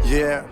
Yeah,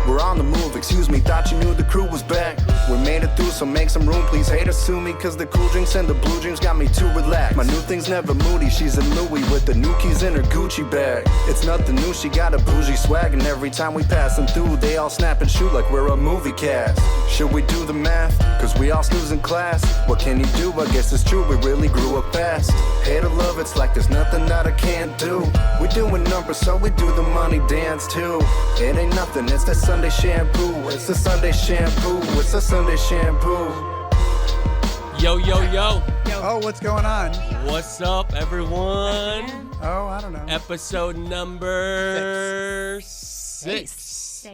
we're on the move, excuse me, thought you knew the crew was back. We made it through, so make some room, please haters sue me, cause the cool drinks and the blue dreams got me too relaxed. My new thing's never moody, she's a Louis with the new keys in her Gucci bag. It's nothing new, she got a bougie swag, and every time we pass them through, they all snap and shoot like we're a movie cast. Should we do the math? Cause we all snooze in class. What can you do? I guess it's true, we really grew up fast. Hate or love, it's like there's nothing that I can't do. We doing numbers, so we do the money dance too. It ain't nothing, it's the Sunday shampoo. It's the Sunday shampoo. It's the Sunday shampoo. Yo, yo, yo. Oh, what's going on? What's up, everyone? Oh, I don't know. Episode number six.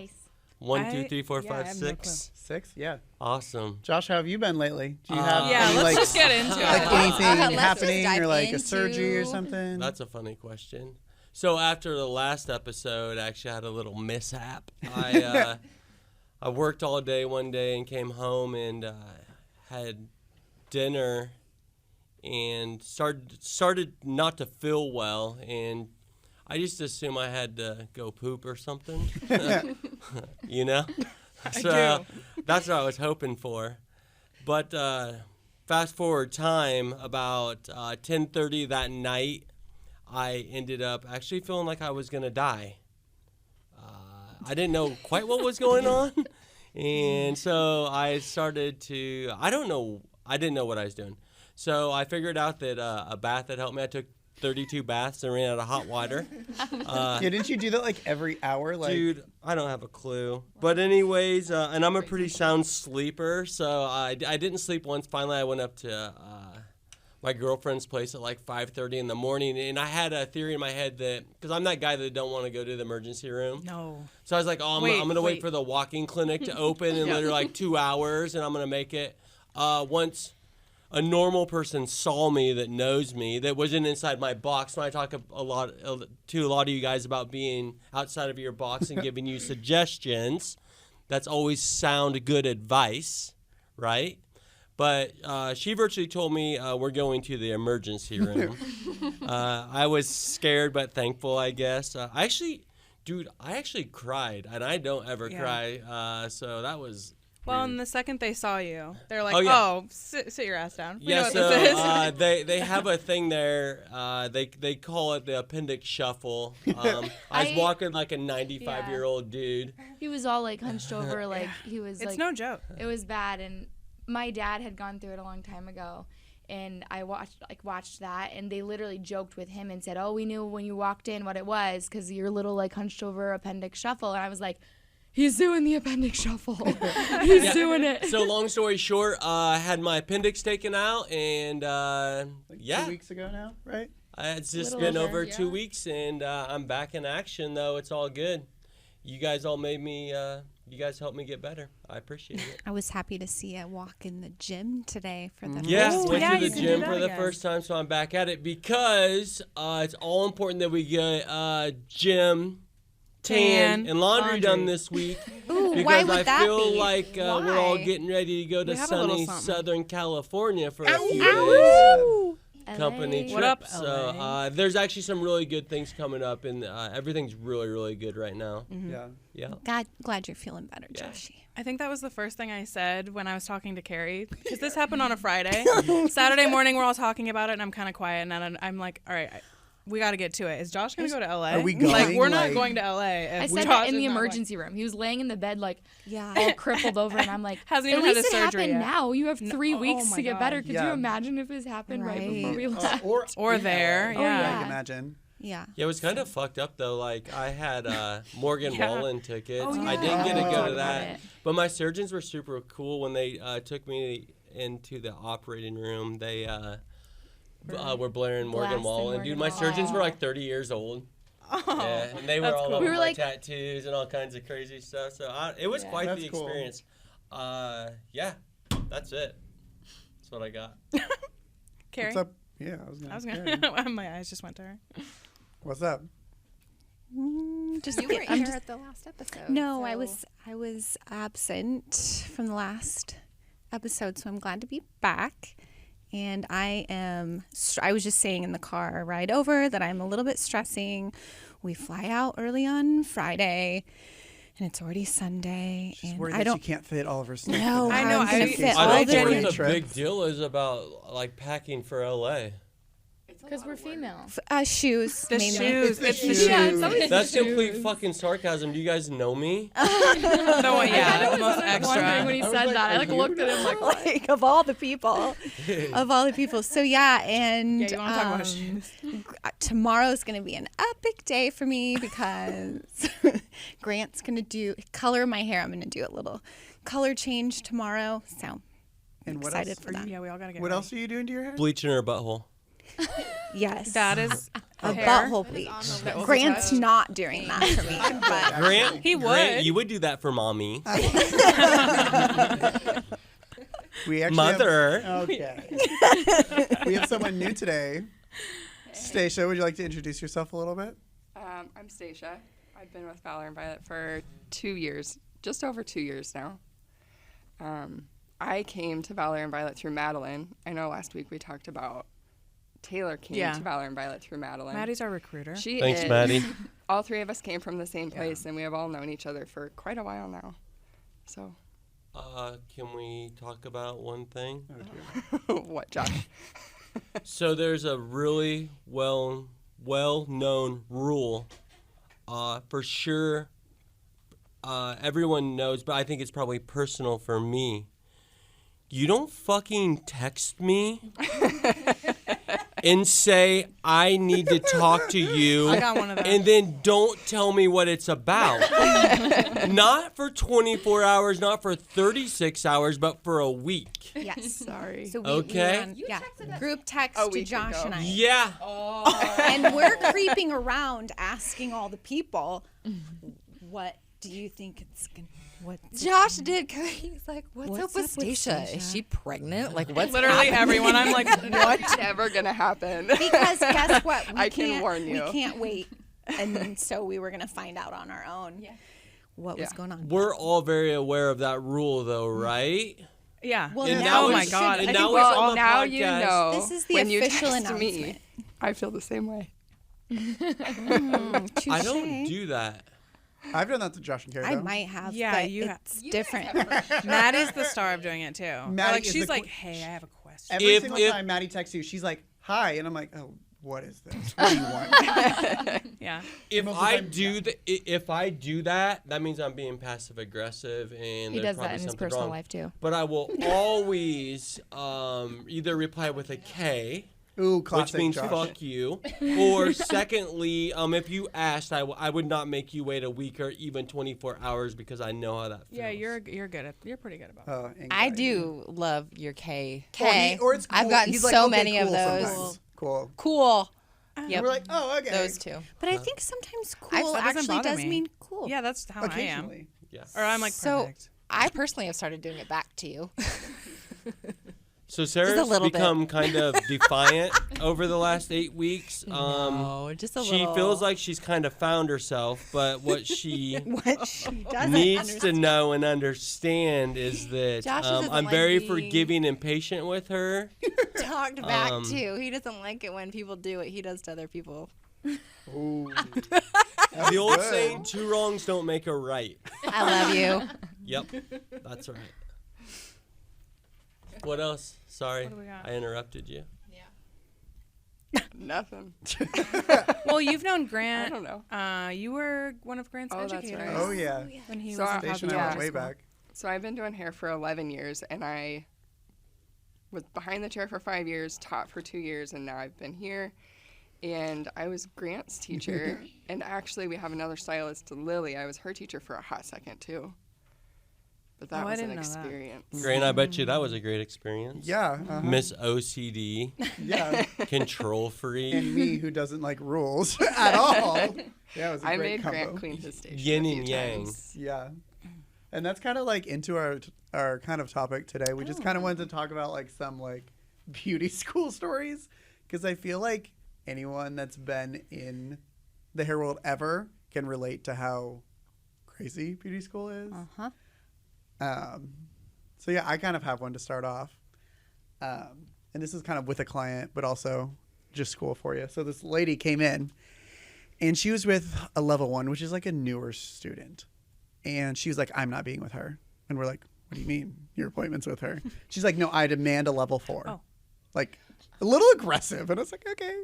1, 2, 3, 4, 5, 6. 6? Yeah. Awesome. Josh, how have you been lately? Do you have let's like, just get into it. like anything Let's happening just dive or like a into- surgery or something? That's a funny question. So after the last episode, I actually had a little mishap. I worked all day one day and came home and had dinner and started not to feel well, and I just assumed I had to go poop or something, you know? So that's what I was hoping for. But fast forward time, about 10:30 that night, I ended up actually feeling like I was going to die. I didn't know quite what was going on. And so I started to, I didn't know what I was doing. So I figured out that a bath had helped me. I took 32 baths and ran out of hot water. Yeah, didn't you do that like every hour? Like, dude, I don't have a clue. But anyways, and I'm a pretty sound sleeper, so I didn't sleep once. Finally, I went up to my girlfriend's place at like 5:30 in the morning, and I had a theory in my head that, because I'm that guy that don't want to go to the emergency room. No. So I was like, I'm going to wait for the walk-in clinic to open in literally like 2 hours, and I'm going to make it. Once a normal person saw me that knows me, that wasn't inside my box, when I talk to a lot of you guys about being outside of your box and giving you suggestions, that's always sound good advice, right? But she virtually told me we're going to the emergency room. I was scared but thankful, I guess. I actually cried, and I don't ever cry. So that was Well, weird. and the second they saw you, they're like, sit your ass down. We Yeah, know so what this is. they have a thing there. They call it the Appendix Shuffle. I was walking like a 95-year-old dude. He was all like hunched over, like he was It's like, no joke. it was bad. And my dad had gone through it a long time ago, and I watched that, and they literally joked with him and said, "Oh, we knew when you walked in what it was because your little like hunched over appendix shuffle." And I was like, "He's doing the appendix shuffle. He's doing it." So long story short, I had my appendix taken out, and 2 weeks ago now, right? It's just Little been over, over 2 weeks, and I'm back in action, though. It's all good. You guys all made me, you guys helped me get better. I appreciate it. I was happy to see a walk in the gym today for the Yeah, first went time. to the you can gym do for that the again. first time, so I'm back at it because it's all important that we get gym, tan, and laundry done this week. Ooh, because why would I that feel be? like we're all Why? getting ready to go to We have a little sunny something. Southern California for a few Ow. days. Company trip. What up, So LA? there's actually some really good things coming up, and everything's really, really good right now. Yeah. Yeah. Glad you're feeling better, Yeah. Joshy. I think that was the first thing I said when I was talking to Carrie, because this happened on a Friday. Saturday morning, we're all talking about it, and I'm kind of quiet, and I'm like, all right, we got to get to it. Is Josh going to go to LA? Are we Like, going, we're not like- going to LA. I if said Josh that in is the not emergency room. He was laying in the bed like Yeah. all crippled over, and I'm like, Hasn't at even had least his it surgery happened yet. now. You have 3 oh weeks my to get God. better. Could Yeah. you imagine if this happened right before we left? Or there, Oh, yeah. I can imagine. Yeah. Yeah, it was kind of fucked up, though. Like, I had Morgan Yeah. Wallen tickets. Oh, I yeah. didn't get to Oh, go talk to about that. it. But my surgeons were super cool when they took me into the operating room. They were blaring Morgan Blasting Wallen. Morgan Dude, my surgeons were Wallen. like 30 years old. Oh, Yeah, and they were that's all cool. over We were my like- tattoos and all kinds of crazy stuff. So it was Yeah. quite That's the cool. experience. Yeah, that's it. That's what I got. Carrie? What's up? Yeah, I was I was gonna. gonna. My eyes just went to her. What's up? Just You weren't I'm here just- at the last episode. No, so- I was absent from the last episode, so I'm glad to be back. And I was just saying in the car ride over that I'm a little bit stressing. We fly out early on Friday, and it's already Sunday. She's and worried I that don't she can't fit all of her stuff. know I how know, I'm going I- to fit I all don't the think different what the big trips. deal is about like packing for LA. Because we're female. shoes. The mainly. shoes. It's the shoes. Yeah, it's always That's the complete shoes. fucking sarcasm. Do you guys know me? the one, yeah, the most Wondering extra. when he I was said like, that. I are like you looked at him like, what? Like of all the people, So yeah, and Yeah, you want to talk about shoes? tomorrow's gonna be an epic day for me because Grant's gonna do color my hair. I'm gonna do a little color change tomorrow. So And what excited else for are that. you? Yeah, we all gotta get. What ready. else are you doing to your hair? Bleaching her butthole. Yes, That is a hair. butthole bleach. That will Grant's touch. not doing that for me, but Grant, He would. Grant, you would do that for mommy. We actually Mother. Okay. We have someone new today. Stacia, would you like to introduce yourself a little bit? I'm Stacia. I've been with Valor and Violet for 2 years, just over 2 years now. I came to Valor and Violet through Madeline. I know last week we talked about Taylor came Yeah. to Valor and Violet through Madeline. Maddie's our recruiter. She Thanks, is. Maddie. All three of us came from the same place, and we have all known each other for quite a while now. So, Can we talk about one thing? what, Josh? So there's a really well-known rule. For sure, everyone knows, but I think it's probably personal for me. You don't fucking text me and say, I need to talk to you. I got one of those. And then don't tell me what it's about. Not for 24 hours, not for 36 hours, but for a week. yes. Sorry. So Okay. Group text A to week Josh ago. and I. Yeah. And we're creeping around asking all the people, what do you think it's going to, Josh did. He's like, what's up with with Stacia? Stacia? Is she pregnant? Like, what's Literally happening? everyone. I'm like, What's never going to happen? Because guess what? I can warn you. We can't wait. And then, so we were going to find out on our own what was Yeah. going on. We're all very aware of that rule, though, right? yeah. Well, And now now oh my it's- god. and I now think it's we're on all the now podcast. you know. This is the when you official text announcement. me, I feel the same way. I don't do that. I've done that to Josh and Carrie. I though. might have, Yeah, but you it's different. Maddie's the star of doing it too. Maddie Like is she's the like, qu- hey, I have a question. Every If- single if- time Maddie texts you, she's like, "Hi," and I'm like, "Oh, what is this? What do you want?" Yeah. If Most of the I time, do if I do that, that means I'm being passive aggressive, and He there's does that probably in his something personal wrong. life too. But I will always either reply with a K, Ooh, which classic means Josh. fuck you, or secondly, if you asked, I would not make you wait a week or even 24 hours because I know how that feels. Yeah, you're good at. You're pretty good about. Oh, I anxiety. do love your K. Or, or it's cool. I've gotten He's like, so "Okay, many of cool," those. sometimes. Cool. Cool. And Yep. we're like, "Oh, okay." Those two. But I think sometimes cool that doesn't actually bother does me. mean cool. Yeah, that's how I am. Occasionally. Yeah. Or I'm like So perfect. I personally have started doing it back to you. So Sarah's little bit. become kind of defiant over the last 8 weeks. No, just a She little. feels like she's kind of found herself, but what she What she doesn't needs understand. to know and understand is that Josh doesn't I'm like very being- forgiving and patient with her. talked back Um, too. He doesn't like it when people do what he does to other people. Ooh. The old good. saying, 2 wrongs don't make a right. I love you. Yep, that's right. What else? Sorry, What do we got? I interrupted you. Nothing. Well, you've known I Grant. don't know. You were one of Grant's Oh, that's educators. right. Oh yeah. When he So was I- in Stacia and I Yeah. went way back. So I've been doing hair for 11 years, and I was behind the chair for 5 years, taught for 2 years, and now I've been here. And I was Grant's teacher, and actually we have another stylist, Lily. I was her teacher for a hot second too. But that Oh, I was an didn't know that. experience. Grant, I bet you that was a great experience. Yeah. uh-huh. Miss OCD, Yeah. control freak, And me, who doesn't like rules at all. Yeah, it was a I great made combo. Grant clean his station. Yin a few and yang. times. Yeah. And that's kind of like into our kind of topic today. We just kind of wanted to talk about like some like beauty school stories because I feel like anyone that's been in the hair world ever can relate to how crazy beauty school is. Uh-huh. So yeah, I kind of have one to start off. And this is kind of with a client, but also just school for you. So this lady came in and she was with a level 1, which is like a newer student. And she was like, I'm not being with her. And we're like, what do you mean? Your appointment's with her. She's like, no, I demand a level 4. Oh. Like, a little aggressive. And I was like, okay.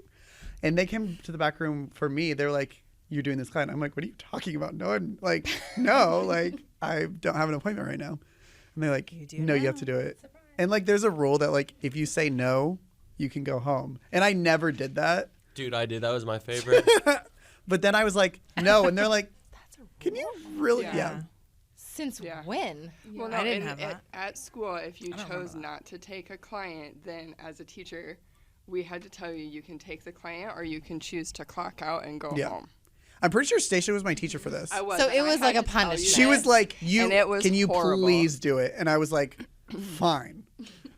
And they came to the back room for me. They're like, you're doing this client. I'm like, what are you talking about? No, I'm like, no, like, I don't have an appointment right now. And they're like, no, you have to do it. And like, there's a rule that like, if you say no, you can go home. And I never did that. Dude, I did. That was my favorite. But then I was like, no. And they're like, can you really? Yeah. Since Yeah. when? Well, no, I didn't and have that. at school, if you don't chose remember not to take a client, then as a teacher, we had to tell you you can take the client or you can choose to clock out and go Yeah. home. I'm pretty sure Stacia was my teacher for this. I was. So it and I was had like a to tell you punishment. She that. was like, And it was can you horrible. please do it? And I was like, fine.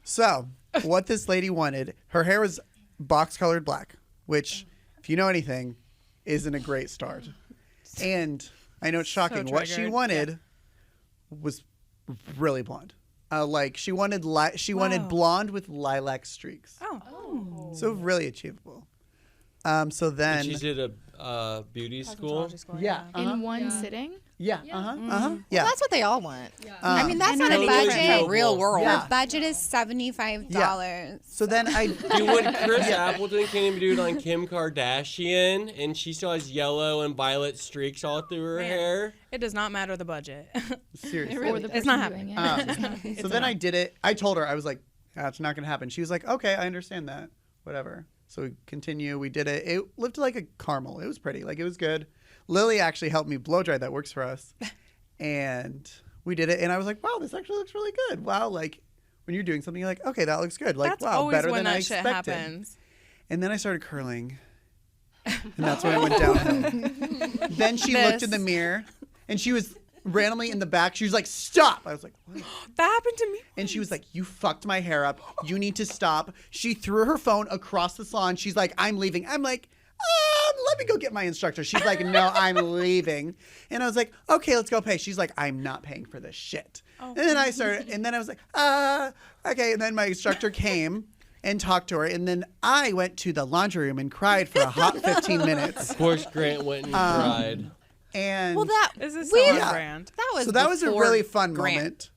So what this lady wanted, her hair was box colored black, which if you know anything, isn't a great start. And I know it's shocking. What she triggered. wanted was really blonde. Like she wanted wanted Wow. blonde with lilac streaks. Oh. So really achievable. So then She's at a beauty school. Cosmetology school, yeah, In one sitting? yeah, yeah. Well, that's what they all want. I mean, that's not a Totally budget. doable. Real world. Yeah. Her budget is $75. So then I Dude, when Chris Appleton came to do it on Kim Kardashian, and she still has yellow and violet streaks all through her hair. It does not matter the budget. seriously. Or the It's not person doing happening. it. So then I did it. I told her, I was like, that's not going to happen. She was like, okay, I understand that. Whatever. So we continue. We did it. It looked like a caramel. It was pretty. Like, it was good. Lily actually helped me blow dry. That works for us. And we did it. And I was like, wow, this actually looks really good. Wow. Like, when you're doing something, you're like, okay, that looks good. Like, That's wow, always better when than I that shit expected. happens. And then I started curling. And that's when it went downhill. Then she looked in the mirror. And she was randomly in the back. She was like, stop. I was like, what? That happened to me. And she was like, you fucked my hair up. You need to stop. She threw her phone across the salon. She's like, I'm leaving. I'm like, let me go get my instructor. She's like, no, I'm leaving. And I was like, okay, let's go pay. She's like, I'm not paying for this shit. And then I started, and then I was like, okay. And then my instructor came and talked to her. And then I went to the laundry room and cried for a hot 15 minutes. Of course, Grant went and cried. And Well, that This is we- so on Yeah. brand. that was so that was a before really fun Grant.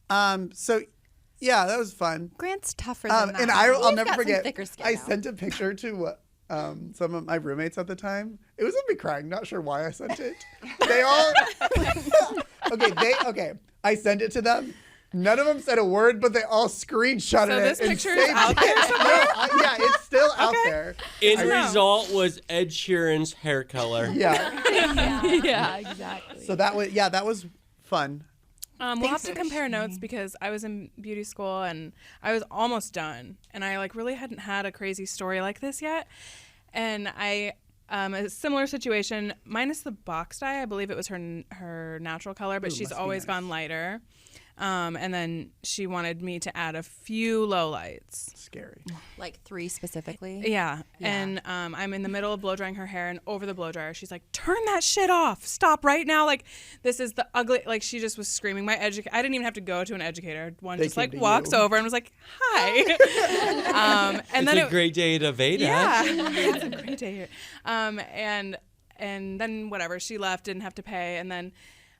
moment. So yeah, that was fun. Grant's tougher than that. And I'll We've never got some forget. thicker skin I now. sent a picture to some of my roommates at the time. It was me crying. Not sure why I sent it. They all okay. I sent it to them. None of them said a word, but they all screenshotted So it. this and picture is saved out it. there No, yeah, it's still out there. End result was Ed Sheeran's hair color. Yeah. Yeah, exactly. So that was fun. We'll have to compare notes because I was in beauty school and I was almost done, and I like really hadn't had a crazy story like this yet. And I, a similar situation, minus the box dye. I believe it was her natural color, but Ooh, she's must be always nice. gone lighter. And then she wanted me to add a few lowlights. Scary. Like 3 specifically. Yeah. And I'm in the middle of blow drying her hair, and over the blow dryer, she's like, "Turn that shit off! Stop right now! Like, this is the ugly." Like, she just was screaming. My educator. I didn't even have to go to an educator. One They just came like to walks you. over and was like, "Hi." And It's then a great day to Veda. yeah, it's a great day here. And then whatever, she left, didn't have to pay, and then.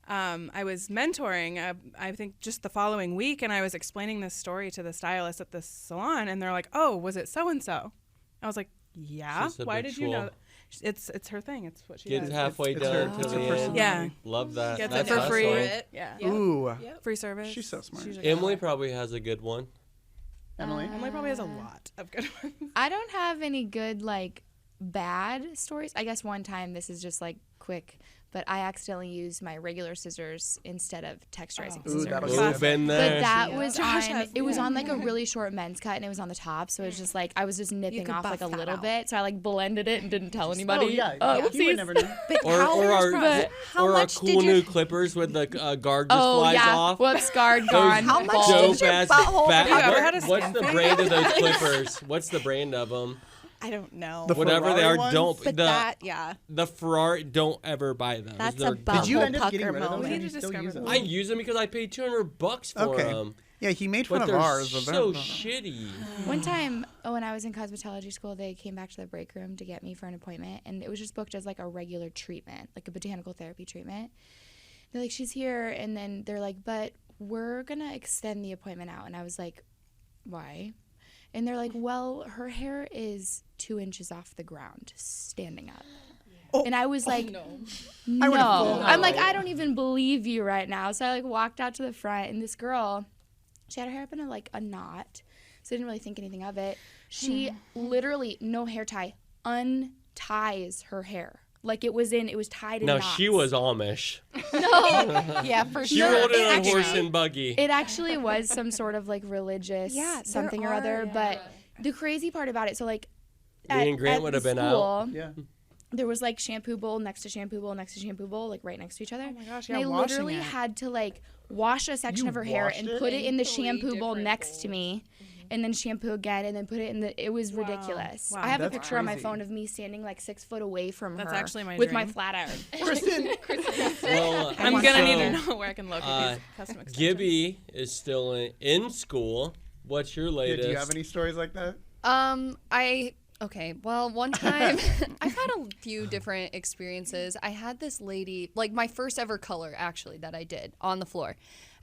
I was mentoring, I think just the following week, and I was explaining this story to the stylist at the salon, and they're like, "Oh, was it so-and-so?" I was like, "Yeah, She's why did you know?" habitual. It's her thing. It's what she Get does. it halfway it's done her- to it's the her end. personality. Yeah, Love that. gets That's it for hustle. free. Yeah, Ooh. free service. She's so smart. She's a Emily probably has a good one. Emily? Emily probably has a lot of good ones. I don't have any good, like, bad stories. I guess one time, this is just, like, quick, but I accidentally used my regular scissors instead of texturizing Ooh, scissors. that'll Ooh, get been there. But that was Josh on. has- It was on like a really short men's cut, and it was on the top, so it was just like I was just nipping could off like a buff that little out. bit. So I like blended it and didn't tell anybody. Oh, yeah. You oopsies. would never know. But Or, how, or our, but how or our much cool did your new clippers with the guard just Oh flies yeah. off. Whoops, guard gone. How much bald. did your Dope-ass butthole bat- have you ever had a What's skin the thing? brand of those clippers? What's the brand of them? I don't know. The Whatever they Ferrari are, ones? don't. but the, that, yeah. the Ferrari, don't ever buy those. That's They're a butthole Did you end up getting pucker rid of them? moment. Or We do need you to still use discover them? I use them because I paid $200 for Okay. them. Yeah, he made fun But of they're ours. but so they're- shitty. One time, when I was in cosmetology school, they came back to the break room to get me for an appointment, and it was just booked as like a regular treatment, like a botanical therapy treatment. they're like, she's here. And then they're like, but we're going to extend the appointment out. And I was like, why? And they're like, well, her hair is 2 inches off the ground standing up. And I was like, no. I'm like, I don't even believe you right now. So I like walked out to the front, and this girl, she had her hair up in a knot, so I didn't really think anything of it. She literally, no hair tie, unties her hair. Like it was tied in knots. Now, she was Amish. No. Yeah, for She sure. rolled in on horse and buggy. It actually was some sort of like religious something or other. But the crazy part about it, so like Me and Grant would have been out. Yeah. There was like shampoo bowl next to shampoo bowl next to shampoo bowl, like right next to each other. Oh my gosh, and I literally had to like wash a section of her hair and put it in the shampoo bowl next to me, and then shampoo again, and then put it in the. It was ridiculous. Wow. I have That's a picture on my crazy. phone of me standing like 6 foot away from her. That's actually my with dream. my flat iron. Kristen. Well, I'm going to need so, to know where I can locate these custom extensions. Gibby is still in school. What's your latest? Do you have any stories like that? Okay, well, one time, I've had a few different experiences. I had this lady, like my first ever color, actually, that I did on the floor.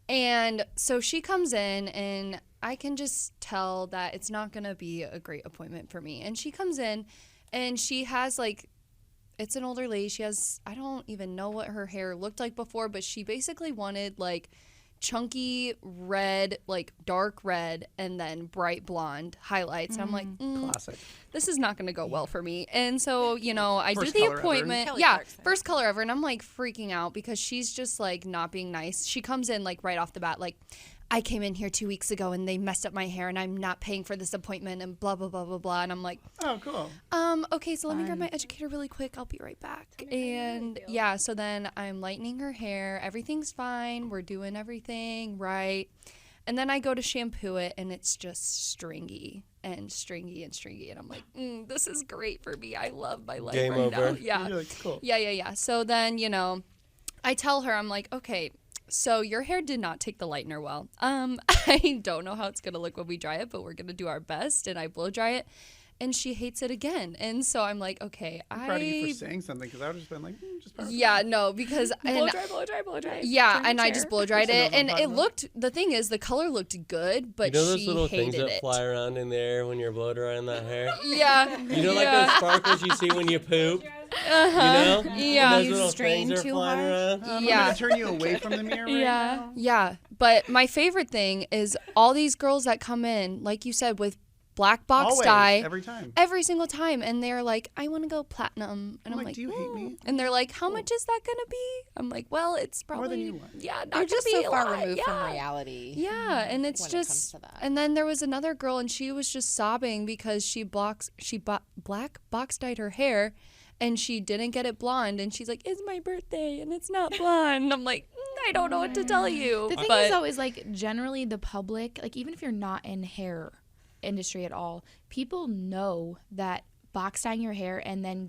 And so she comes in, and I can just tell that it's not going to be a great appointment for me. And she comes in, and she has, like, it's an older lady. She has, I don't even know what her hair looked like before, but she basically wanted, like, chunky red, like dark red, and then bright blonde highlights. And I'm like, Classic. this is not going to go well for me. And so, I First do the color ever. appointment. Kelly Yeah, Clarkson. first color ever. And I'm like freaking out because she's just like not being nice. She comes in like right off the bat, like, I came in here 2 weeks ago and they messed up my hair and I'm not paying for this appointment and blah, blah, blah, blah, blah. And I'm like, Oh, cool. okay, so let me grab my educator really quick. I'll be right back. And yeah, so then I'm lightening her hair. Everything's fine. We're doing everything right. And then I go to shampoo it and it's just stringy and stringy and stringy. And I'm like, this is great for me. I love my life Game right over. now. Yeah. You're like, cool. Yeah. So then, I tell her, I'm like, okay, so your hair did not take the lightener well. I don't know how it's going to look when we dry it, but we're going to do our best. And I blow dry it. And she hates it again. And so I'm like, okay, I'm proud of you for saying something because I would have just been like, just power. Yeah, no, because Blow dry. yeah, Turn and your I chair. just blow dried Kristen knows it, what and I'm it talking looked. The thing is, the color looked good, but You know those she little hated things that it. fly around in the air when you're blow drying that hair? Yeah, You know, like those sparkles you see when you poop? You know? Yeah. And those You little strain things are too flying hard? around? I'm Yeah. going to turn you away from the mirror right now. Yeah. But my favorite thing is all these girls that come in, like you said, with black box Always, dye every time. every single time, and they're like, I want to go platinum, and I'm like, do you hate me? And they're like, how much is that gonna be? I'm like, well, it's probably More than you want. Yeah, not They're gonna just be so a far lot. removed from Yeah. reality. Yeah, and it's when it comes just, to that. and then there was another girl, and she was just sobbing because she black box dyed her hair, and she didn't get it blonde, and she's like, it's my birthday, and it's not blonde. I'm like, I don't know what to tell you. The thing but is, though, is like generally the public, like even if you're not in hair industry at all, people know that box dyeing your hair and then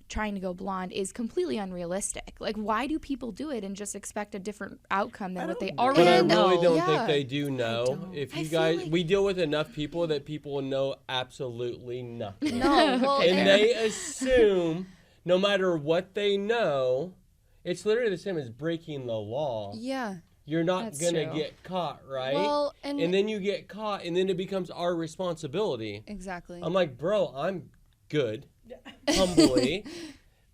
trying to go blonde is completely unrealistic. Like, why do people do it and just expect a different outcome than what they already But I know? really don't Yeah. think they do know. If you guys, we deal with enough people that people know absolutely nothing. no, well, And they assume, no matter what they know, it's literally the same as breaking the law. yeah. You're not That's going to true. get caught, right? Well, and then you get caught, and then it becomes our responsibility. exactly. I'm like, bro, I'm good, humbly,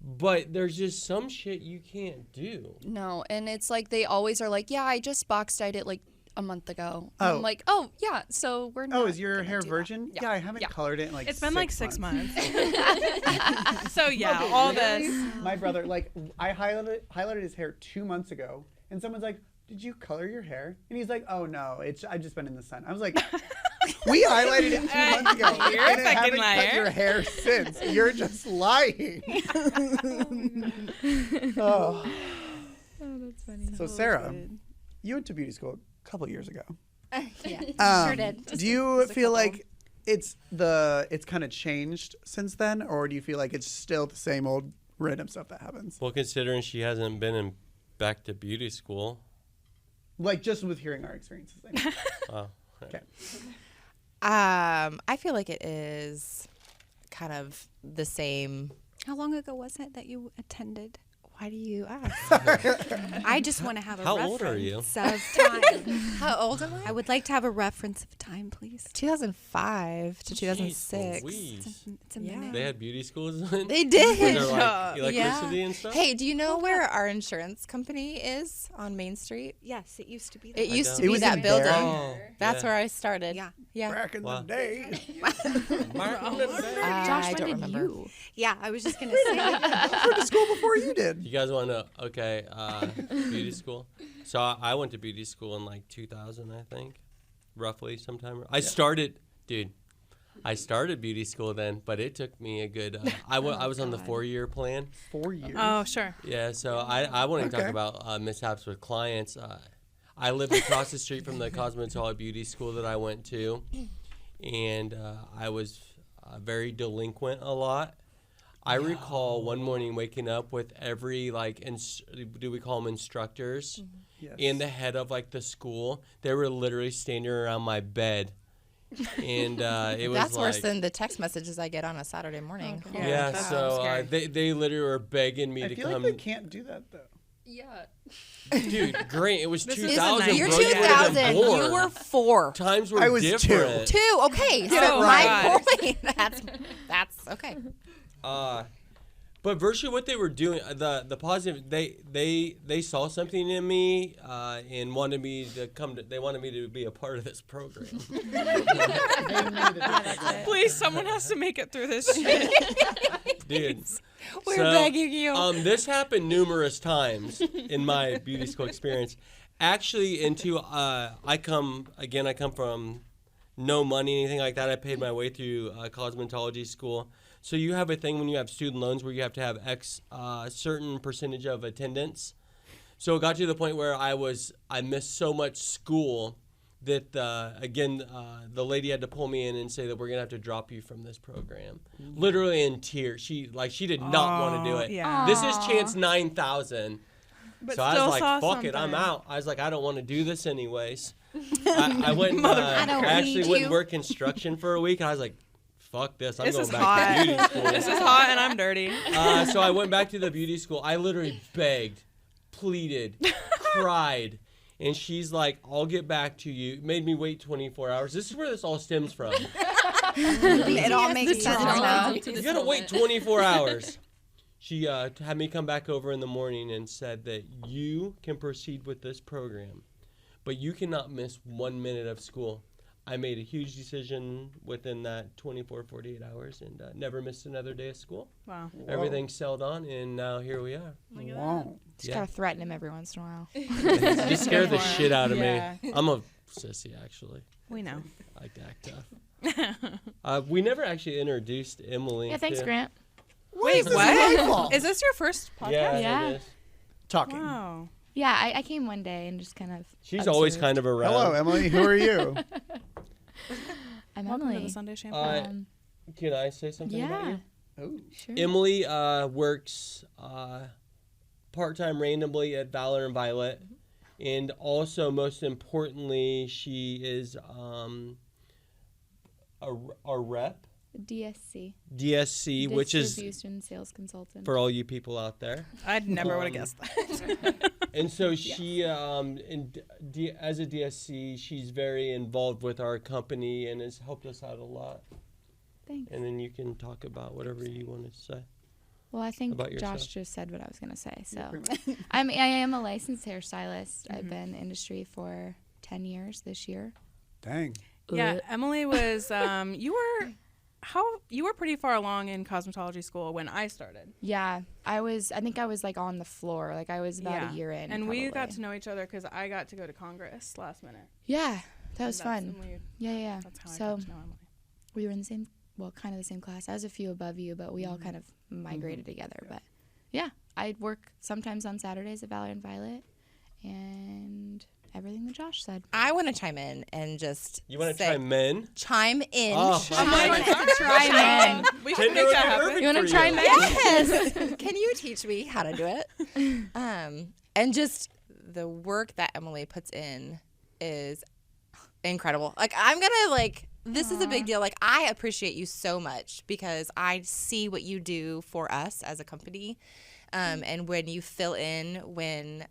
but there's just some shit you can't do. No, and it's like they always are like, yeah, I just box dyed it like a month ago. And Oh. I'm like, oh yeah, so we're not. Oh, is your gonna hair do that. virgin? Yeah, I haven't colored it in like It's been like 6 months. months. So yeah, all this. My brother, like, I highlighted his hair 2 months ago, and someone's like, did you color your hair? And he's like, oh no, I've just been in the sun. I was like, we highlighted it 2 months ago, You're a and I fucking haven't liar. cut your hair since. You're just lying. Oh. That's funny. So Sarah, you went to beauty school a couple years ago. Yeah, sure did. Do you feel like it's kind of changed since then, or do you feel like it's still the same old random stuff that happens? Well, considering she hasn't been back to beauty school. Like just with hearing our experiences. I mean. Oh, Okay. I feel like it is kind of the same. How long ago was it that you attended? Why do you ask? I just want to have a How reference old are you? of time. How old am I would like to have a reference of time, please. 2005 to Jeez 2006. Louise. It's a Yeah. minute. They had beauty schools then? They Was did. there like electricity and stuff? Hey, do you know where our insurance company is on Main Street? Yes, it used to be. There. It used to It be was that in building. there? Oh, That's yeah. where I started. Yeah. Yeah. Back in Wow. the day. Josh, I when don't did remember. you? Yeah, I was just gonna say. I went to school before you did. You guys want to know? Okay, beauty school. So I went to beauty school in like 2000, I think, roughly sometime. I started beauty school then, but it took me a good. I was on the 4-year plan. 4 years. Oh, sure. Yeah, so I want to talk Okay. about mishaps with clients. I lived across the street from the cosmetology beauty school that I went to, and I was very delinquent a lot. I recall one morning waking up with every do we call them instructors, Yes. in the head of like the school. They were literally standing around my bed, and it was That's like, worse than the text messages I get on a Saturday morning. Yeah, yeah. that's So scary. they literally were begging me I to feel come. like they can't do that though. Yeah. Dude, great. It was This is 2000. You're bro. You would've been 2000. born. You were 4. Times were I was 2. different. 2. Okay. So Oh, my God. point. That's okay. But virtually what they were doing, the positive, they saw something in me and wanted me to they wanted me to be a part of this program. Please, someone has to make it through this shit. Dude. We're begging you. This happened numerous times in my beauty school experience. Actually, I come from no money, anything like that. I paid my way through cosmetology school. So you have a thing when you have student loans where you have to have certain percentage of attendance. So it got to the point where I missed so much school that the lady had to pull me in and say that we're gonna have to drop you from this program. Literally in tears. She did not want to do it. yeah. This is chance 9,000. But So I still was like, saw fuck it, I'm something. out. I was like, I don't want to do this anyways. I went. don't I actually need went you. and worked construction for a week, and I was like, fuck this. I'm This going is back hot. to beauty school. This is hot and I'm dirty. So I went back to the beauty school. I literally begged, pleaded, cried. And she's like, I'll get back to you. Made me wait 24 hours. This is where this all stems from. It all makes sense now. You gotta wait 24 hours. She had me come back over in the morning and said that you can proceed with this program, but you cannot miss 1 minute of school. I made a huge decision within that 48 hours and never missed another day of school. Wow. Everything sailed on, and now here we are. Wow. Just Yeah. gotta threaten him every once in a while. You scared the shit out of Yeah. me. I'm a sissy, actually. We know. I like to act tough. We never actually introduced Emily. Yeah, thanks, too. Grant. Wait, This is my fault. what? Is this your first podcast? Yeah, Yeah. it is. Talking. Wow. Yeah, I came one day and just kind of. She's always observed. kind of around. Hello, Emily. Who are you? I'm Welcome to Emily. the Sunday Shampoo. Can I say something about Yeah, you? Oh. sure. Emily works part-time randomly at Valor and Violet, and also, most importantly, she is a rep, DSC. DSC, which is Distribution Sales Consultant. for all you people out there. I'd never would have guessed that. And so she, as a DSC, she's very involved with our company and has helped us out a lot. Thanks. And then you can talk about whatever you want to say. Well, I think about yourself. Josh just said what I was going to say. So I am a licensed hairstylist. I've been in industry for 10 years this year. Dang. Yeah, Emily was. You were pretty far along in cosmetology school when I started. Yeah, I think I was like on the floor. Like I was about a year in. and we got probably. to know each other because I got to go to Congress last minute. Yeah, that was That's- fun. and we- Yeah. That's how I So got to know Emily. we were in the same, kind of the same class. I was a few above you, but we all kind of migrated together. But yeah, I'd work sometimes on Saturdays at Valor and Violet, and everything that Josh said. I want to chime in and just You want to say- try men? chime in. Oh, Try men. We can make that happen. You want to try men? Yes. Can you teach me how to do it? And just the work that Emily puts in is incredible. Like I'm gonna This is a big deal. Like, I appreciate you so much because I see what you do for us as a company. And when you fill in, when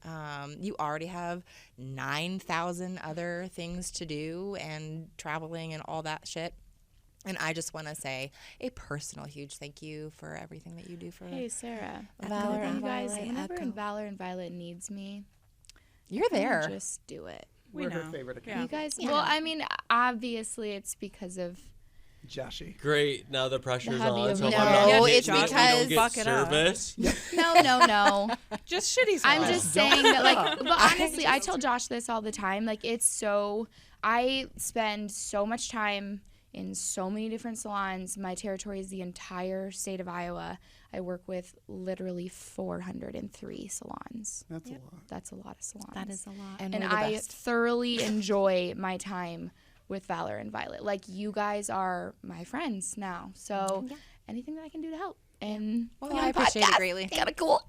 you already have 9,000 other things to do and traveling and all that shit. And I just want to say a personal huge thank you for everything that you do for Hey, Sarah. Valor and you guys, Violet. whenever Valor and Violet needs me, You're there. just do it. We're her know. favorite Yeah. account. You guys, well, I mean, obviously it's because of Joshi. Great. Now the pressure's hubby on. of So if No, I'm not getting it's shot, you because- don't get Fuck it up. service. no. Just shitty I'm sauce. just saying that, like, but honestly, I tell Josh this all the time. Like, it's so, I spend so much time in so many different salons. My territory is the entire state of Iowa. I work with literally 403 salons. That's a lot. That's a lot of salons. That is a lot. And we're the I best. thoroughly enjoy my time with Valor and Violet. Like, you guys are my friends now. So anything that I can do to help. And Well, be on I the appreciate it podcast, greatly. Kinda cool.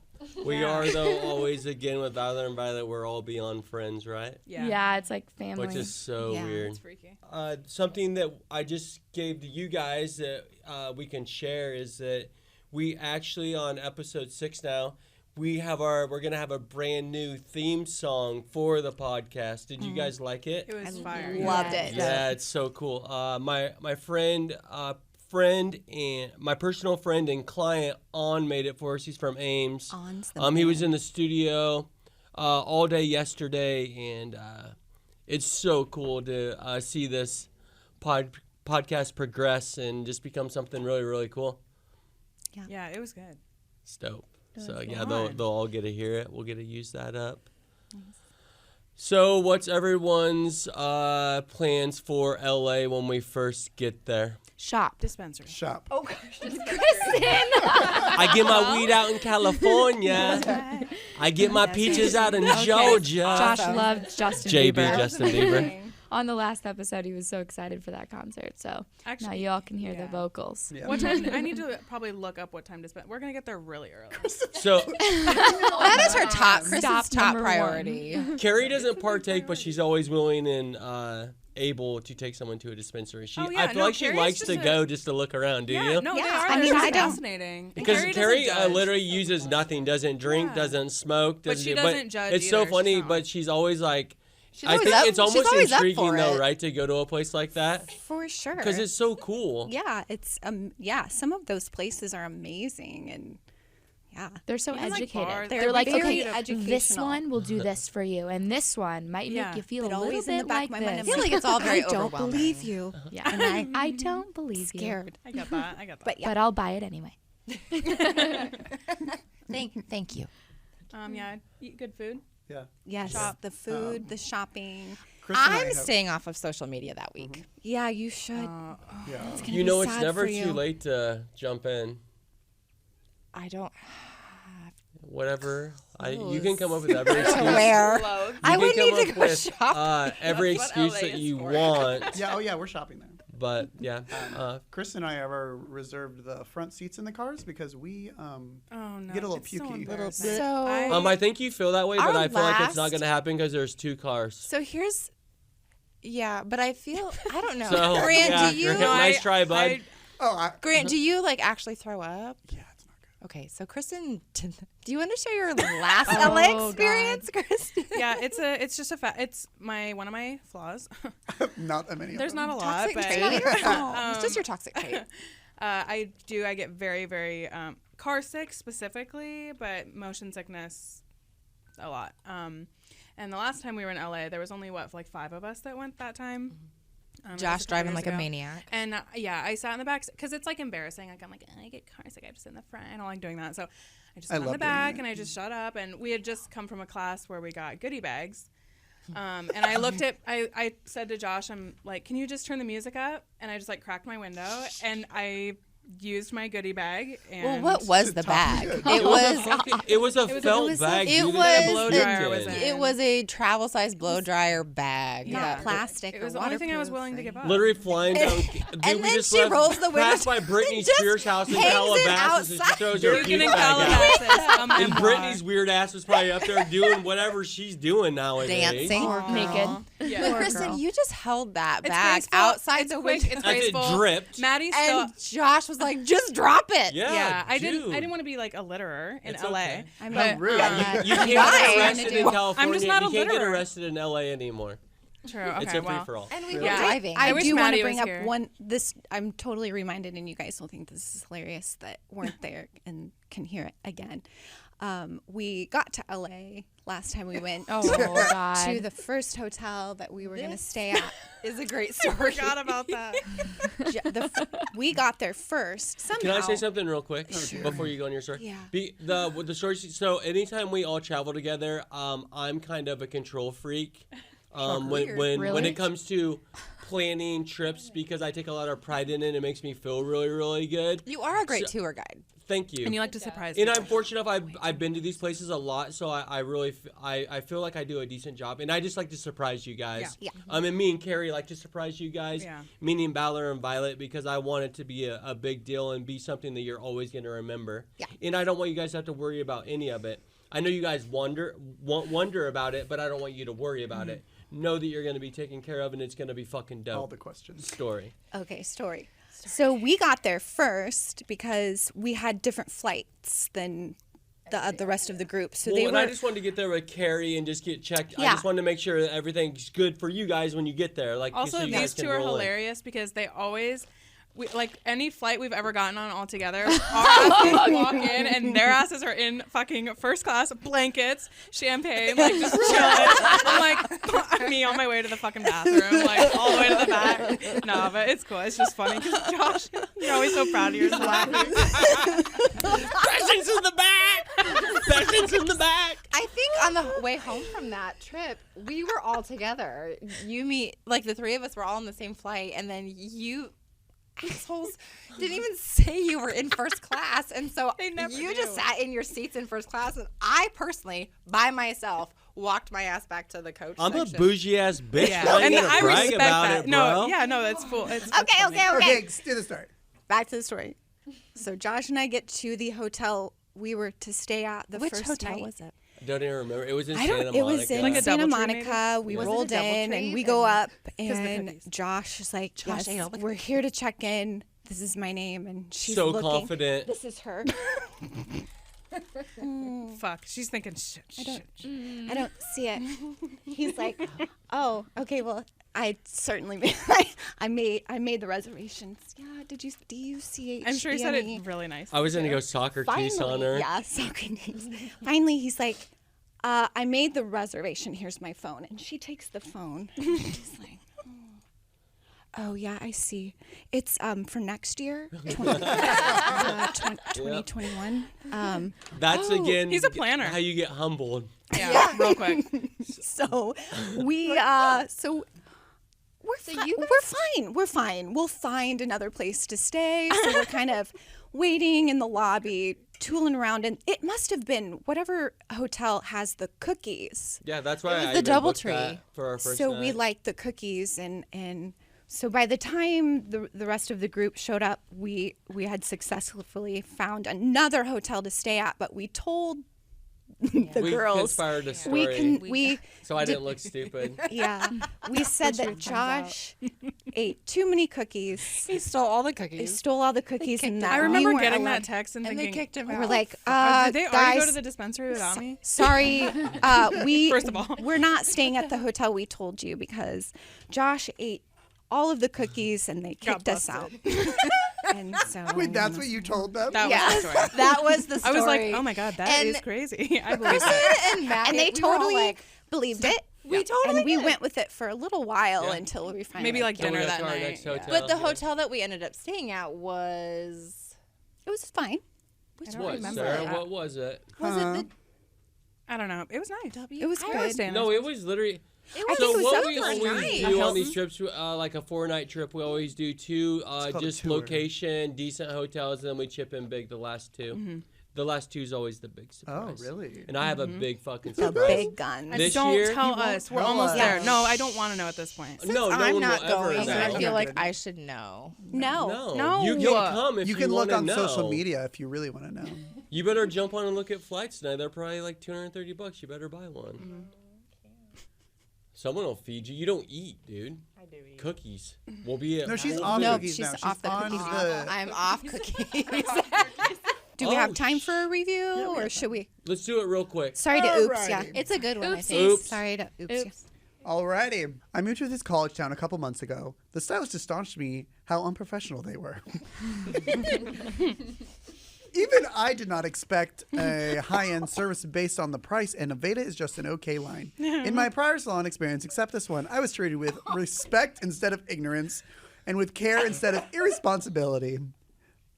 We are, though, always again with Valor and Violet, we're all beyond friends, right? Yeah, it's like family. Which is so Yeah. weird. It's freaky. Something that I just gave to you guys that we can share is that we actually, on episode 6 now, we're gonna have a brand new theme song for the podcast. Did you guys like it? It was fire. Loved it. Yeah, it's so cool. My friend and my personal friend and client On made it for us. He's from Ames. On's the He was man. in the studio all day yesterday, and it's so cool to see this podcast progress and just become something really, really cool. Yeah, it was good. It's dope. So was yeah, fun. they'll all get to hear it. We'll get to use that up. So what's everyone's plans for LA when we first get there? Shop. Dispensary. Shop. I get my weed out in California. I get my peaches out in Georgia. Josh loved Justin JB, Bieber. Justin Bieber. On the last episode, he was so excited for that concert. So now Actually, you all can hear the yeah. vocals. Yeah. What time? I need to probably look up what time to spend. We're gonna get there really early. So That is her top, Chris's Stop top number one. priority. Carrie doesn't partake, but she's always willing and able to take someone to a dispensary. Oh, yeah, I feel no, like she Carrie's likes just to go just to look around. Do Yeah, you? no, Yeah, they are. I mean, They're I don't- fascinating. And Because Carrie doesn't judge. literally uses nothing, doesn't drink, Yeah. doesn't smoke, But doesn't she do- doesn't judge It's so either. funny, She's not. but she's always like, She's I always think up- it's she's almost always up intriguing for though, it. right, to go to a place like that For sure. because it's so cool. yeah, it's some of those places are amazing, and yeah, They're so Even, like, educated. bars, they're they're like, very okay, this educational. one will do this for you, and this one might Yeah. make you feel but a little always bit in the back like of my mind, this. I'm I feel like it's all very I don't overwhelming. believe you. Yeah, And I don't believe you, Scared. I get that. I get that. But yeah, but I'll buy it anyway. Thank you. Yeah, eat good food. Yeah. yes, Shop. the food, the shopping. Chris and I I'm have- staying off of social media that week. Yeah, you should. Yeah. It's gonna You be know, it's sad never for too you. late to jump in. I don't. Whatever. You can come up with every excuse. Where? You I can would come need to up go with, shop. every That's what excuse LA that is you for. want. Yeah. Oh yeah, we're shopping there. But yeah, Chris and I have reserved the front seats in the cars because we Oh no. Get a little it's so pukey. embarrassing. So- I think you feel that way, but Our I feel like it's not last- going to happen because there's 2 cars. So here's. Yeah, but I feel. I don't know. So Grant, yeah, do you. Grant, nice try, bud. Grant, do you like actually throw up? Yeah, it's not good. Okay, so Kristen, do you want to share your last Oh, LA experience, Kristen? Yeah, it's just it's one of my flaws. Not that many. There's of not them. a lot, Toxic but trait? It's just your toxic trait. I get very, very car sick specifically, but motion sickness a lot. And the last time we were in LA, there was only 5 of us that went that time. It was Josh couple driving years like a ago. maniac. And I sat in the back because it's like embarrassing. Like I'm like, I get car sick. I have to sit in the front. I don't like doing that. So I just I sat in love the doing back that. and I just shut up. And we had just come from a class where we got goodie bags. And I looked at, I said to Josh, I'm like, can you just turn the music up? And I just like cracked my window and I used my goodie bag. And Well, what was the bag? It It was a felt bag. It dude, was that blow had dryer dripped was in. in. It was a travel size blow dryer bag. Not plastic. It was or the only thing I was waterproof willing to or- give up. Literally flying down. Dude, And we then just she left rolls the window past by down Britney and just Spears' house in hangs it Calabasas, and she outside. throws her You puke can bag out. Calabasas. Oh my And God. Brittany's weird ass was probably up there doing whatever she's doing nowadays. Dancing. Naked. Yeah. Kristen, you just held that It's bag graceful. outside It's the quick. window. It's As it graceful. dripped. Maddie still. And Josh was like, just drop it. Yeah, I didn't. dude. I didn't want to be like a litterer in It's LA. okay. I How mean, rude. You can't Why? get arrested in California. I'm just not a you can't get litterer. arrested in LA anymore. True. Okay. It's a well. free for all. And we Yeah. were driving. I wish do want Maddie to bring was up here. one. This I'm totally reminded, and you guys will think this is hilarious that weren't there and can hear it again. We got to LA last time we went Oh, to God. the first hotel that we were going to stay at. is a great story. Forgot about that. We got there first somehow. Can I say something real quick before you go on your story? Yeah. The story. So anytime we all travel together, I'm kind of a control freak. When Really? it comes to planning trips, because I take a lot of pride in it, it makes me feel really, really good. You are a great tour guide. Thank you. And you like to surprise And people. I'm fortunate enough, I've been to these places a lot, so I really I feel like I do a decent job, and I just like to surprise you guys. Yeah. And me and Carrie like to surprise you guys. Yeah. Meaning Valor and Violet, because I want it to be a big deal and be something that you're always going to remember. Yeah. And I don't want you guys to have to worry about any of it. I know you guys wonder about it, but I don't want you to worry about it. Know that you're going to be taken care of, and it's going to be fucking dope. All the questions. Story. Okay, story. So we got there first because we had different flights than the rest of the group. So Well, they and were. I just wanted to get there with Carrie and just get checked. I Yeah. just wanted to make sure that everything's good for you guys when you get there. Like, Also, so you guys these can two are roll in. hilarious because they always, like any flight we've ever gotten on all together, our asses walk in and their asses are in fucking first class, blankets, champagne, like just chilling. I'm like, me on my way to the fucking bathroom, like all the way to the back. No, but it's cool. It's just funny because Josh, you're always so proud of yourself. Presents in the back! Presents in the back! I think on the way home from that trip, we were all together. Like the three of us were all on the same flight, and then you assholes didn't even say you were in first class, and so you just sat in your seats in first class, and I personally, by myself, walked my ass back to the coach I'm section. a bougie ass bitch. Yeah, I ain't and gonna I brag respect about that. it, bro. No, yeah, no, that's cool. It's Okay, funny. okay. Okay, do the story. Back to the story. So Josh and I get to the hotel we were to stay at the Which first hotel night. was it? I don't even remember. It was in I Santa don't. Monica. It was in Like a Santa DoubleTree, Monica. We Was it a rolled in DoubleTree? and we go up, the and cookies. Josh is like, Josh ate "Yes, all the we're here to check in. This is my name," and she's so looking. confident. This is her. Fuck, she's thinking shit. I don't see it. He's like, "Oh, okay. Well, I certainly made. I made the reservations. Yeah. Do you see? I'm sure he said it really nice. I was gonna go soccer case on her. Yeah, soccer names. Finally, he's like, I made the reservation. Here's my phone. And she takes the phone. She's like, oh, yeah, I see. It's for next year, 2021. That's again. He's a planner. How you get humbled. Yeah, real quick. So we, we're fine. We're fine. We'll find another place to stay. So we're kind of waiting in the lobby, tooling around, and it must have been whatever hotel has the cookies. Yeah, that's why was I the even booked DoubleTree. that for our first So night. we liked the cookies, and so by the time the rest of the group showed up, we had successfully found another hotel to stay at, but we told the we girls conspired a story. we so I didn't look stupid. yeah, we said that Josh ate too many cookies. He stole all the He cookies. stole all the cookies, and that I we remember weren't getting allowed- that text and And they thinking, kicked him We out. were like, did they already guys, go to the dispensary without me? sorry, we First of all. we're not staying at the hotel we told you because Josh ate all of the cookies and they Got kicked us out. busted. And so Wait, that's what you told them? That yeah, was the story. That was the I story. was like, oh my god, that is And crazy. I believe Kristen it. and Matt, and they we were all totally like, believed it. we totally And we did. went with it for a little while Yeah. until we finally Maybe like So we dinner got that to our night. next hotel. But the Yeah. hotel that we ended up staying at was it was fine. I don't What, remember. Sarah? What was it? it the I don't know. It was nice. It was I good. understand. No, it was literally. I So think it was what up we for a always night. do on these trips, like a 4-night trip, we always do 2 called a just tour. location, decent hotels, and then we chip in big the last 2. The last 2 is always the big Oh, surprise. really? And I have a big fucking The surprise. big guns. This don't year- tell He won't us. We're tell almost us. there. No, I don't want to know at this point. No, I'm one not will ever going, know. and I Okay. feel like I should know. No. No, you No. can come if You you can look wanna on know. social media if you really want to know. You better jump on and look at flights tonight. They're probably like $230. You better buy one. Someone will feed you. You don't eat, dude. I do eat. Cookies. We'll be at No, she's home. off No, cookies she's now. She's off the on cookies. the. I'm off cookies. Do we Oh, have time for a review, or should we? Let's do it real quick. Sorry to oops. Yeah, Alrighty. it's a good one. I Oopsies. think. Oops. Sorry to oops. Oops. Alrighty. I moved to this college town a couple months ago. The stylist astonished me how unprofessional they were. Even I did not expect a high-end service based on the price, and Aveda is just an okay line. In my prior salon experience, except this one, I was treated with respect instead of ignorance, and with care instead of irresponsibility.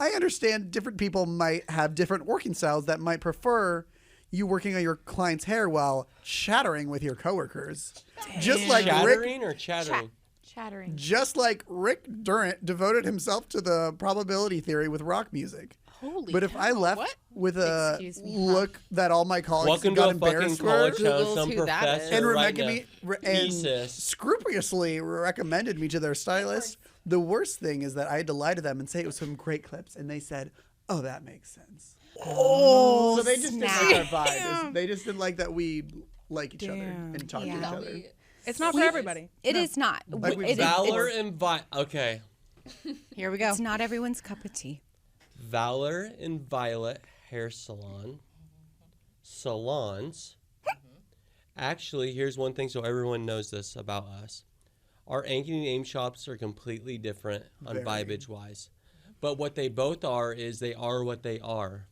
I understand different people might have different working styles that might prefer you working on your client's hair while chattering with your coworkers. Just like Rick, Chattering or chattering? Chattering. just like Rick Durant devoted himself to the probability theory with rock music. Holy But if I left with a Excuse me, look that all my colleagues Welcome got to a fucking embarrassed college for, town. Googles Some who that is. professor and, right and thesis. scrupulously recommended me to their stylist. The worst thing is that I had to lie to them and say it was some great clips, and they said, "Oh, that makes sense." Oh, So they just snap. didn't like our vibe. They just didn't like that we like each other Damn. and talk to Yeah. each other. It's not for everybody. It is not. Like we've It is- Valor it's, and Violet. Okay. Here we go. it's not everyone's cup of tea. Valor and Violet hair salon. Salons. Actually, here's one thing so everyone knows this about us. Our Anki and Aim shops are completely different on Very. vibage wise. But what they both are is they are what they are.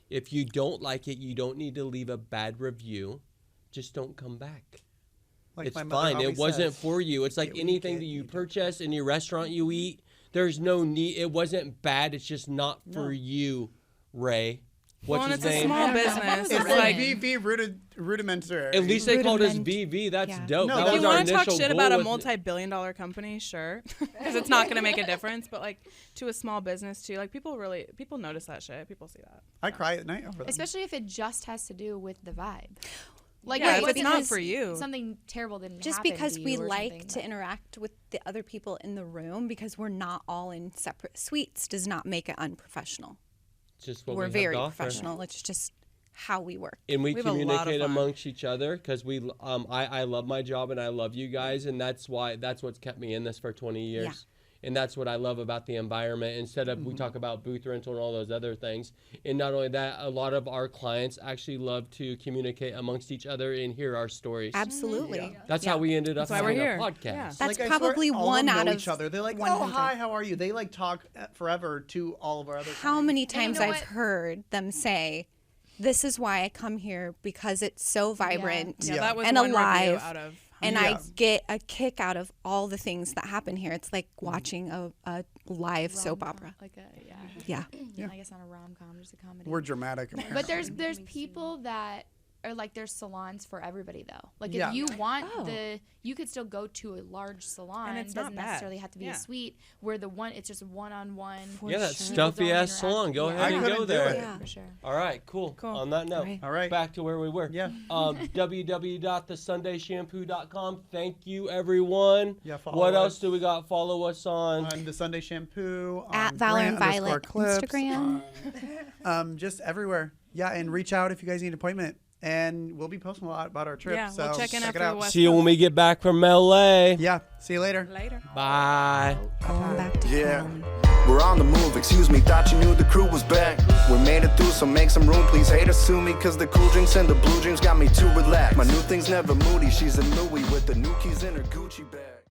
If you don't like it, you don't need to leave a bad review. Just don't come back. Like It's my mother fine. It always wasn't says, for you. It's like "Get what you anything get, that you you don't purchase in your restaurant you eat. There's no need. It wasn't bad. It's just not for you, Ray. What's Well, and his it's a name? small business. It's It's like like VV rudimentary. At least they called us Rudiment- VV. That's Yeah. dope. No, that if was you our want to talk initial shit goal about a was- multi-billion-dollar company, sure, because it's not going to make a difference. But like to a small business too, like people notice that shit. People see that. I cry at night over them. Especially if it just has to do with the vibe. Like Yeah, it if it's wasn't not because for you. something terrible didn't Just happen because to we you or like something, to but- interact with the other people in the room, because we're not all in separate suites, does not make it unprofessional. Just what We're we have very to offer. professional. It's just how we work. And we We have a lot of communicate fun. amongst each other because I love my job and I love you guys, and that's what's kept me in this for 20 years. Yeah. And that's what I love about the environment. Instead of we talk about booth rental and all those other things. And not only that, a lot of our clients actually love to communicate amongst each other and hear our stories. Absolutely. That's how we ended up That's why we're having here. a podcast. Yeah. That's Like, I swear, probably all one them out know of each other. They're like, 100. "Oh, hi, how are you?" They like talk forever to all of our other. How many And you times know I've what? heard them say, "This is why I come here, because it's so vibrant Yeah, Yeah. that was and one alive." review out of. And Yeah. I get a kick out of all the things that happen here. It's like watching a live soap Rom-com, opera. Like a Yeah. I guess not a rom-com, just a comedy. We're dramatic. But there's people that are like there's salons for everybody though. Like Yeah. if you want Oh. you could still go to a large salon. And it's it not doesn't bad. necessarily have to be Yeah. a suite where it's just one-on-one. Yeah, that sure. stuffy ass People don't salon. Go interact. ahead I and go couldn't do there. it. Yeah. For sure. All right, cool. Cool. On that note, Right. All right. back to where we were. Yeah. www.thesundayshampoo.com. Thank you, everyone. Yeah, follow What us. else do we got? Follow us on. On the Sunday Shampoo. At on Valor and Grant Violet _clips, Instagram. just everywhere. Yeah, and reach out if you guys need an appointment. And we'll be posting a lot about our trip. Yeah, so we'll check in check after it the out. West See you when we get back from LA. Yeah, see you later. Later. Bye. Going back to Yeah. home. We're on the move, excuse me, thought you knew the crew was back. We made it through, so make some room, please. Hate sue me, cause the cool drinks and the blue dreams got me too relaxed. My new thing's never moody, she's a Louie with the new keys in her Gucci bag.